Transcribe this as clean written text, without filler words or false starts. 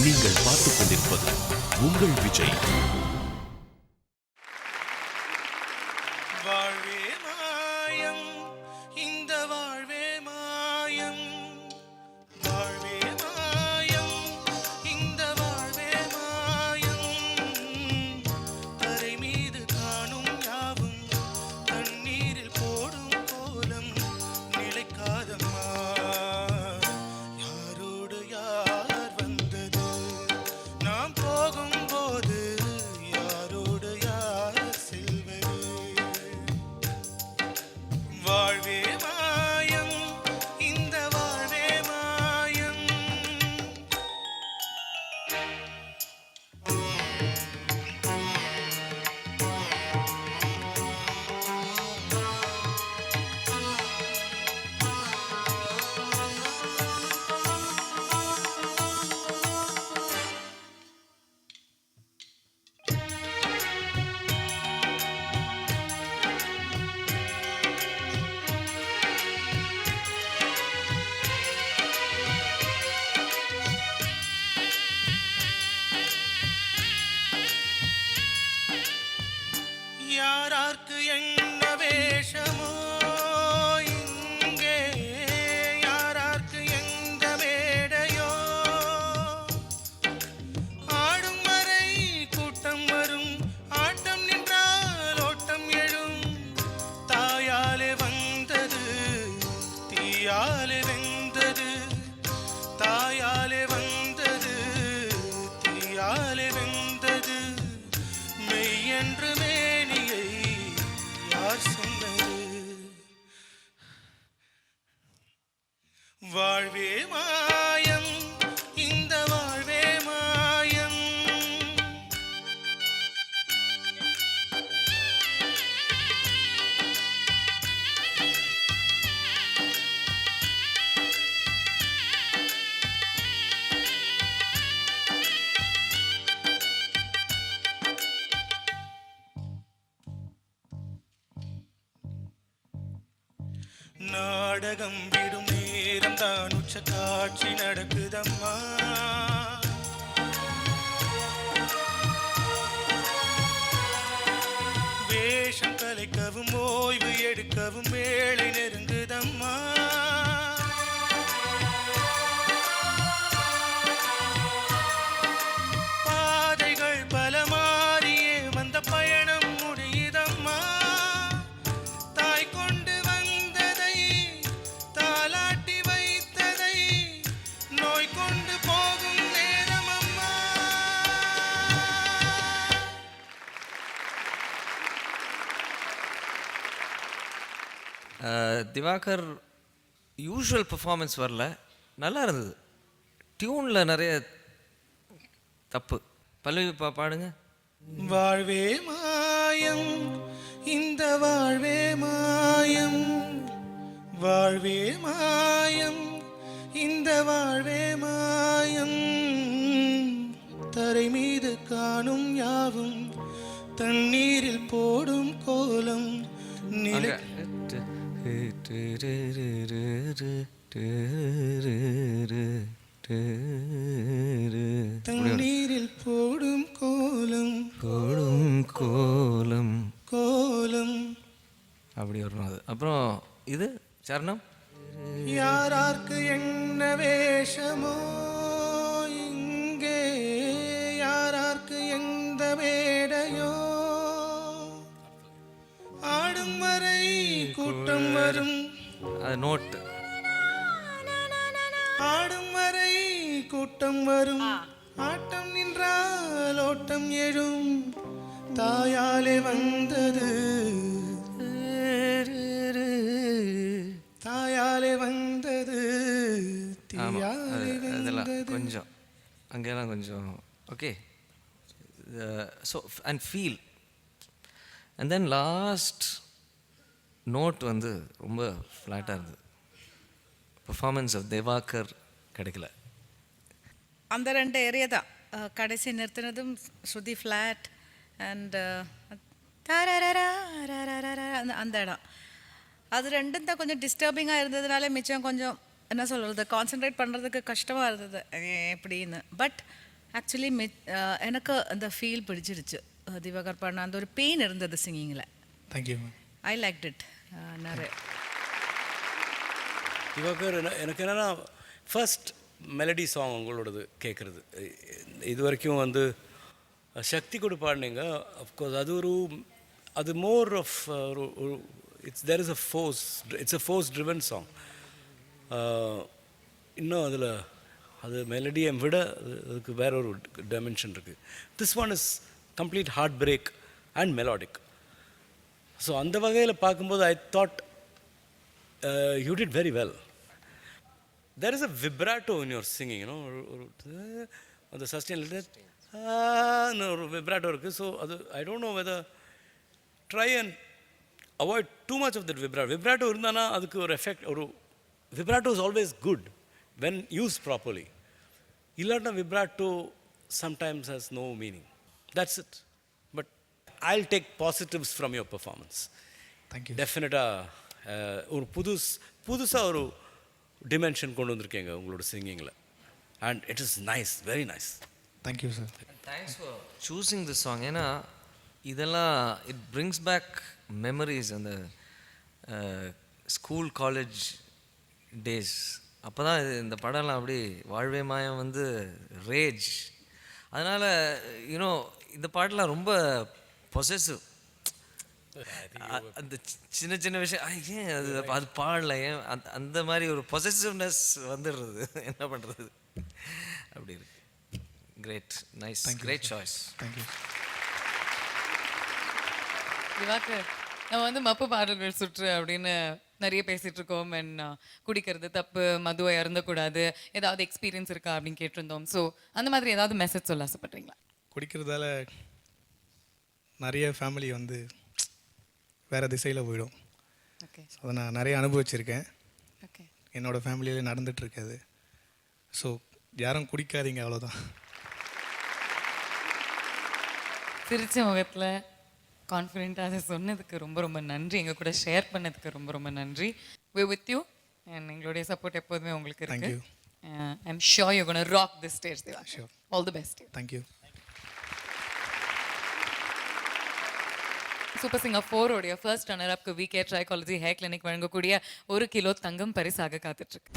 நீங்கள் பார்த்துக் கொண்டிருப்பது உங்கள் விஜய். வாழ்வே மாயம், இந்த வாழ்வே மாயம். வாழ்வே மாயம், இந்த வாழ்வே மாயம். தரை மீது காணும் யாவும் தண்ணீரில் போடும் கோலம் நிலைக்காதம்மா. யாரோடு யார் வந்தது நாம் போகும்போது, யாரோடு யார் செல்வது. வாழ்வே மாயம், இந்த வாழ்வே மாயம். யாரார்க்கு என்ன வேஷமோ இங்கே, யாரார்க்கு எந்த மேடையோ. ஆடும் வரை கூட்டம் வரும், ஆட்டம் நின்றால் ஓட்டம் எழும். தாயாலே வந்தது தீயாலே வெந்தது, தாயாலே வந்தது தீயாலே வெந்தது. மெய் என்று மேனியை யார் சொன்னது. வாழ்வே மாயம், இந்த வாழ்வே மாயம். நாடகம் விடும் நேரம் தான் உச்ச காட்சி நடக்குதம்மா. வேஷம் கலைக்கவும் ஓய்வு எடுக்கவும் வேளை நெருங்குதம்மா. பாதைகள் பல மாறியே வந்த பயணம் முடியுதம்மா. தாய் கொண்டு வந்ததை தாலாட்டி வைத்ததை நோய் கொண்டு போகும் நேரம் அம்மா. திவாகர் யூஷுவல் பெர்ஃபார்மன்ஸ் வரல, நல்லா இருந்தது. டியூனில் நிறைய தப்பு. பல்லவி பாடுங்க. வாழ்வே மாயம், இந்த வாழ்வே மாயம். வாழ்வே மாயம், இந்த வாழ்வே மாயம். தரை மீது காணும் யாவும் தண்ணீரில் போடும் கோலம் நிலை. தண்ணீரில் போடும் கோலம் கோலம் கோலம் அப்படி வரணும் அது. அப்புறம் இது சரணம். யாரார்க்கு என்ன வேஷமோ இங்கே, யாரார்க்கு எந்த மேடையோ. ஆடும் வரை கூட்டம் வரும், அது நோட்டு. ஆடும் வரை கூட்டம் வரும், ஆட்டம் நின்றால் ஓட்டம் எழும். தாயாலே வந்தது தாயாலே வந்தது தீயாலே அதெல்லாம் வந்தது. கொஞ்சம் அங்கெல்லாம் கொஞ்சம் okay. So and feel and then last note வந்து ரொம்ப ஃப்ளாட்டாக இருந்தது. பர்ஃபார்மன்ஸ் ஆஃப் திவாகர் கிடைக்கல. அந்த ரெண்டு ஏரியா தான் கடைசி நிறுத்தினதும் ஸ்ருதி ஃப்ளாட் அண்ட் அந்த இடம், அது ரெண்டும் தான் கொஞ்சம் டிஸ்டர்பிங்காக இருந்ததுனால மிச்சம் கொஞ்சம் என்ன சொல்கிறது, கான்சென்ட்ரேட் பண்ணுறதுக்கு கஷ்டமாக இருந்தது எப்படின்னு. பட் ஆக்சுவலி எனக்கு அந்த ஃபீல் பிடிச்சிருச்சு திவாகர் பாடின அந்த ஒரு பெயின் இருந்தது சிங்கிங்கில். Thank you ma'am. I like it நிறைய. திவாகர் எனக்கு என்னென்னா ஃபர்ஸ்ட் மெலடி சாங் உங்களோடது கேட்குறது இது வரைக்கும் வந்து சக்தி கூட பாடினீங்க. அஃப்கோர்ஸ் அது மோர் ஆஃப் ஒரு there is a force, it's a force driven song. இன்னும் அதில் அது மெலடியை விட அதுக்கு வேற ஒரு டைமென்ஷன் இருக்குது. This one is complete heart break and melodic. So அந்த வகையில் பார்க்கும்போது I thought you did very well. There is a vibrato in your singing, you know, on the sustain ஒரு vibrato இருக்குது. ஸோ அது I don't know whether try and avoid too much of that vibrato. Vibrato இருந்தானா அதுக்கு ஒரு effect, ஒரு vibrato is always good when used properly. இல்லாட்டா vibrato sometimes has no meaning. That's it. But I'll take positives from your performance. Thank you. டெஃபினட்டாக ஒரு புதுசாக ஒரு dimension கொண்டு வந்திருக்கீங்க உங்களோட சிங்கிங்கில். And it is nice, very nice. Thank you sir. Thanks for choosing this song. ஏன்னா இதெல்லாம் இட் பிரிங்ஸ் பேக் மெமரிஸ். அந்த ஸ்கூல் காலேஜ் டேஸ் அப்போ தான் இந்த படம்லாம் அப்படி வாழ்வே மாயம் வந்து ரேஜ். அதனால் யூனோ இந்த பாட்டெலாம் ரொம்ப பொசசிவ். அந்த சின்ன சின்ன விஷயம் ஏன் அது பாடல, ஏன் அந்த மாதிரி ஒரு பொசசிவ்னஸ் வந்துடுறது, என்ன பண்ணுறது அப்படி இருக்கு. Great, nice, great choice. Thank you. Diwakar, நம்ம வந்து மப்பு பாடல்கள் சுற்று அப்படின்னு நிறைய பேசிகிட்டு இருக்கோம். அண்ட் குடிக்கிறது தப்பு, மதுவை அருந்தக்கூடாது, ஏதாவது எக்ஸ்பீரியன்ஸ் இருக்கா அப்படின்னு கேட்டிருந்தோம். ஸோ அந்த மாதிரி ஏதாவது மெசேஜ் சொல்ல ஆசைப்பட்றீங்களா? குடிக்கிறதால நிறைய ஃபேமிலி வந்து வேறு திசையில் போயிடும். ஓகே. அதை நான் நிறைய அனுபவிச்சிருக்கேன். ஓகே. என்னோடய ஃபேமிலியில் நடந்துகிட்ருக்காது. ஸோ யாரும் குடிக்காதீங்க, அவ்வளோதான். சிரிச்ச முகத்தில் கான்ஃபிடென்ட்டாக அதை சொன்னதுக்கு ரொம்ப ரொம்ப நன்றி. எங்கள் கூட ஷேர் பண்ணதுக்கு ரொம்ப ரொம்ப நன்றி. வி வித் யூ அண்ட் எங்களுடைய சப்போர்ட் எப்போதுமே உங்களுக்கு இருக்கு. Thank you. I'm sure you gonna rock this stage Diva. Sure. All the best. Thank you. Super singer 4 உடைய ஃபர்ஸ்ட் ரன்னர் அப்க்கு விகே ட்ரைகாலஜி ஹேர் கிளினிக் வழங்கக்கூடிய 1 கிலோ தங்கம் பரிசாக காத்துட்ருக்கு.